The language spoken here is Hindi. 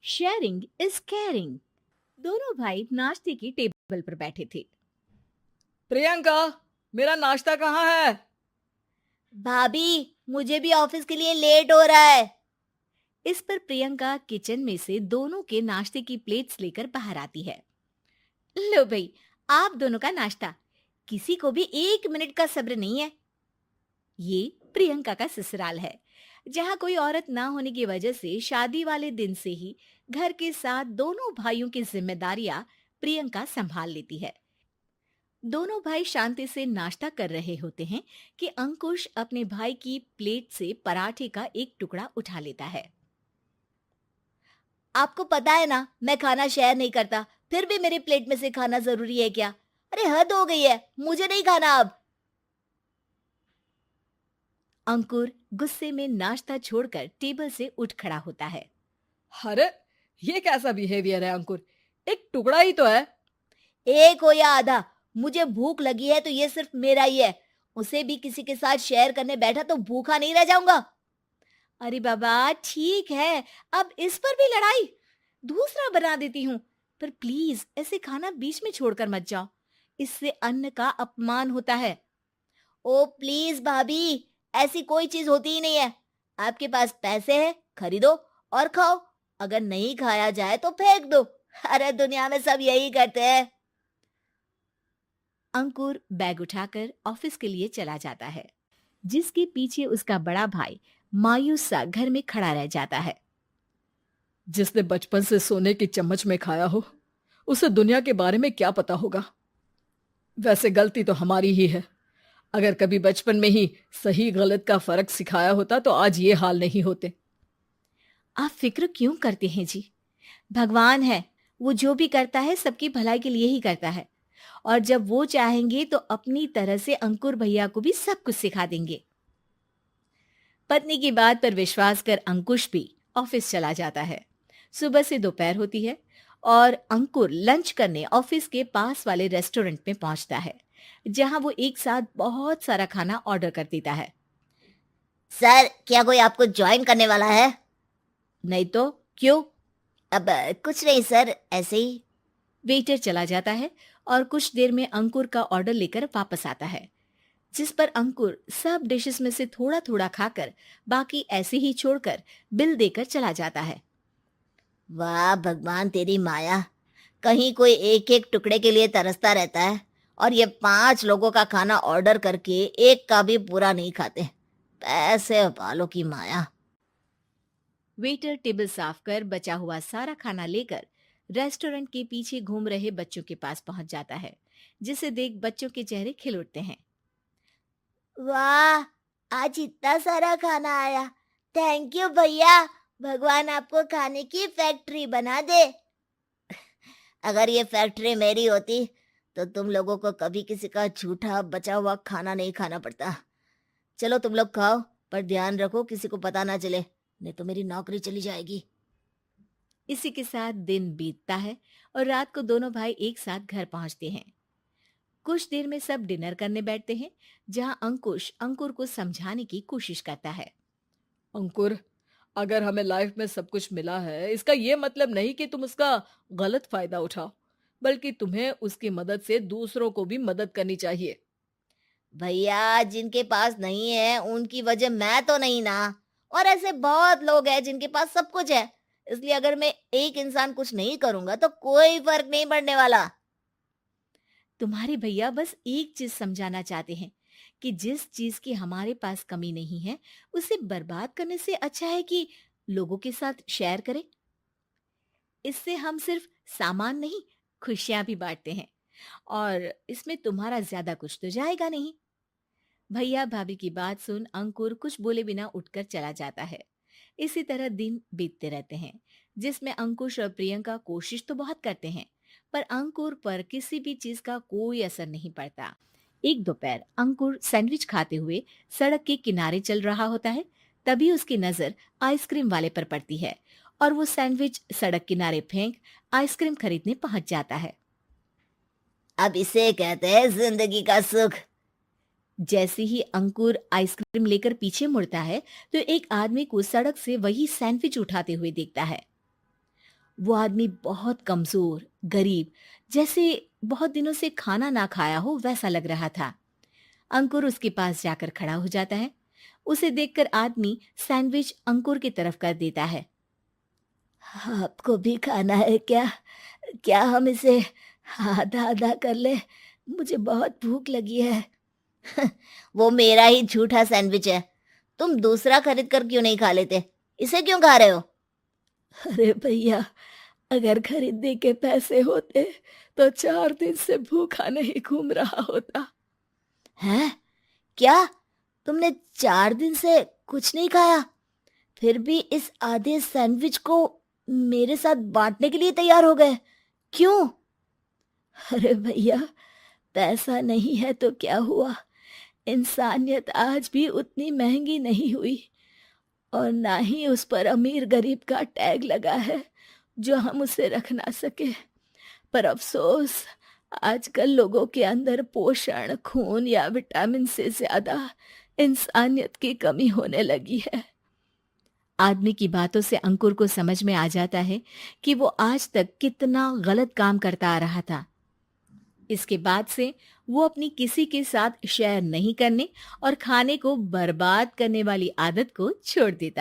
Sharing is caring. दोनों भाई नाश्ते की टेबल पर बैठे थे। प्रियंका, मेरा नाश्ता कहाँ है? भाभी, मुझे भी ऑफिस के लिए लेट हो रहा है। इस पर प्रियंका किचन में से दोनों के नाश्ते की प्लेट्स लेकर बाहर आती है। लो भाई, आप दोनों का नाश्ता। किसी को भी 1 मिनट का सब्र नहीं है। ये प्रियंका का ससुराल है, जहाँ कोई औरत ना होने की वजह से शादी वाले दिन से ही घर के साथ दोनों भाइयों की जिम्मेदारियां प्रियंका संभाल लेती है। दोनों भाई शांति से नाश्ता कर रहे होते हैं कि अंकुश अपने भाई की प्लेट से पराठे का एक टुकड़ा उठा लेता है। आपको पता है ना, मैं खाना शेयर नहीं करता, फिर भी मेरी प्लेट में से खाना जरूरी है क्या? अरे हद हो गई है, मुझे नहीं खाना अब। अंकुर गुस्से में नाश्ता छोड़कर टेबल से उठ खड़ा होता है। अरे, ये कैसा बिहेवियर है अंकुर? एक टुकड़ा ही तो है। एक हो या आधा, मुझे भूख लगी है तो ये सिर्फ मेरा ही है। उसे भी किसी के साथ शेयर करने बैठा तो भूखा नहीं रह जाऊंगा। अरे बाबा ठीक है, अब इस पर भी लड़ाई। दूसरा बना देती हूँ, पर प्लीज ऐसे खाना बीच में छोड़कर मत जाओ। इससे अन्न का अपमान होता है। ओ प्लीज भाभी, ऐसी कोई चीज होती ही नहीं है। आपके पास पैसे हैं, खरीदो और खाओ। अगर नहीं खाया जाए तो फेंक दो। अरे दुनिया में सब यही करते हैं। अंकुर बैग उठाकर ऑफिस के लिए चला जाता है, जिसके पीछे उसका बड़ा भाई मायूस सा घर में खड़ा रह जाता है। जिसने बचपन से सोने की चम्मच में खाया हो, उसे दुनिया के बारे में क्या पता होगा। वैसे गलती तो हमारी ही है। अगर कभी बचपन में ही सही गलत का फर्क सिखाया होता तो आज ये हाल नहीं होते। आप फिक्र क्यों करते हैं जी? भगवान है, वो जो भी करता है सबकी भलाई के लिए ही करता है। और जब वो चाहेंगे तो अपनी तरह से अंकुर भैया को भी सब कुछ सिखा देंगे। पत्नी की बात पर विश्वास कर अंकुश भी ऑफिस चला जाता है। सुबह से दोपहर होती है और अंकुर लंच करने ऑफिस के पास वाले रेस्टोरेंट में पहुंचता है, जहां वो एक साथ बहुत सारा खाना ऑर्डर कर देता है। सर, क्या कोई आपको ज्वाइन करने वाला है? नहीं तो क्यों? अब कुछ नहीं सर, ऐसे ही। वेटर चला जाता है और कुछ देर में अंकुर का ऑर्डर लेकर वापस आता है, जिस पर अंकुर सब डिशेस में से थोड़ा थोड़ा खाकर बाकी ऐसे ही छोड़कर बिल देकर चला जाता है। वाह भगवान, तेरी माया। कहीं कोई एक एक टुकड़े के लिए तरसता रहता है और ये 5 लोगों का खाना ऑर्डर करके एक का भी पूरा नहीं खाते। पैसे वालों की माया। वेटर टेबल साफ कर बचा हुआ सारा खाना लेकर रेस्टोरेंट के पीछे घूम रहे बच्चों के पास पहुंच जाता है, जिसे देख बच्चों के चेहरे खिल उठते हैं। वाह, आज इतना सारा खाना आया। थैंक यू भैया। भगवान आपको खाने की फैक्ट्री बना दे। अगर ये फैक्ट्री मेरी होती तो तुम लोगों को कभी किसी का झूठा बचा हुआ खाना नहीं खाना पड़ता। चलो तुम लोग खाओ, पर ध्यान रखो किसी को पता ना चले, नहीं तो मेरी नौकरी चली जाएगी। इसी के साथ दिन बीतता है और रात को दोनों भाई एक साथ घर पहुंचते हैं। कुछ देर में सब डिनर करने बैठते हैं, जहां अंकुश अंकुर को समझाने की कोशिश करता है। अंकुर, अगर हमें लाइफ में सब कुछ मिला है, इसका ये मतलब नहीं कि तुम उसका गलत फायदा उठाओ, बल्कि तुम्हें उसकी मदद से दूसरों को भी मदद करनी चाहिए। भैया, जिनके पास नहीं है उनकी वजह मैं तो नहीं ना। और ऐसे बहुत लोग हैं जिनके पास सब कुछ है। इसलिए अगर मैं एक इंसान कुछ नहीं करूंगा तो कोई फर्क नहीं पड़ने वाला। तुम्हारे भैया बस एक चीज समझाना चाहते हैं कि जिस चीज की हमारे पास कमी नहीं है, उसे बर्बाद करने से अच्छा है कि लोगों के साथ शेयर करें। इससे हम सिर्फ सामान नहीं, खुशियां भी बांटते हैं, और इसमें तुम्हारा ज्यादा कुछ तो जाएगा नहीं। भैया भाभी की बात सुन अंकुर कुछ बोले बिना उठकर चला जाता है। इसी तरह दिन बीतते रहते हैं, जिसमें अंकुश और प्रियंका कोशिश तो बहुत करते हैं, पर अंकुर पर किसी भी चीज का कोई असर नहीं पड़ता। एक दोपहर अंकुर सैंडविच खाते हुए सड़क के किनारे चल रहा होता है। तभी उसकी नजर आइसक्रीम वाले पर पड़ती है और वो सैंडविच सड़क किनारे फेंक आइसक्रीम खरीदने पहुंच जाता है। अब इसे कहते हैं जिंदगी का सुख। जैसे ही अंकुर आइसक्रीम लेकर पीछे मुड़ता है, तो एक आदमी को सड़क से वही सैंडविच उठाते हुए देखता है। वो आदमी बहुत कमजोर, गरीब, जैसे बहुत दिनों से खाना ना खाया हो वैसा लग रहा था। अंकुर उसके पास जाकर खड़ा हो जाता है। उसे देखकर आदमी सैंडविच अंकुर की तरफ कर देता है। आपको भी खाना है क्या? क्या हम इसे आधा आधा कर ले? मुझे बहुत भूख लगी है। वो मेरा ही झूठा सैंडविच है। तुम दूसरा खरीद कर क्यों नहीं खा लेते? इसे क्यों खा रहे हो? अरे भैया, अगर खरीदने के पैसे होते तो 4 दिन से भूखा नहीं घूम रहा होता। हैं? क्या? तुमने 4 दिन से कुछ नहीं खाया, फिर भी इस आधे सैंडविच को मेरे साथ बांटने के लिए तैयार हो गए? क्यों? अरे भैया, पैसा नहीं है तो क्या हुआ, इंसानियत आज भी उतनी महंगी नहीं हुई, और ना ही उस पर अमीर गरीब का टैग लगा है जो हम उसे रख ना सके। पर अफसोस, आजकल लोगों के अंदर पोषण, खून या विटामिन से ज्यादा इंसानियत की कमी होने लगी है। आदमी की बातों से अंकुर को समझ में आ जाता है कि वो आज तक कितना गलत काम करता आ रहा था। इसके बाद से वो अपनी किसी के साथ शेयर नहीं करने और खाने को बर्बाद करने वाली आदत को छोड़ देता है।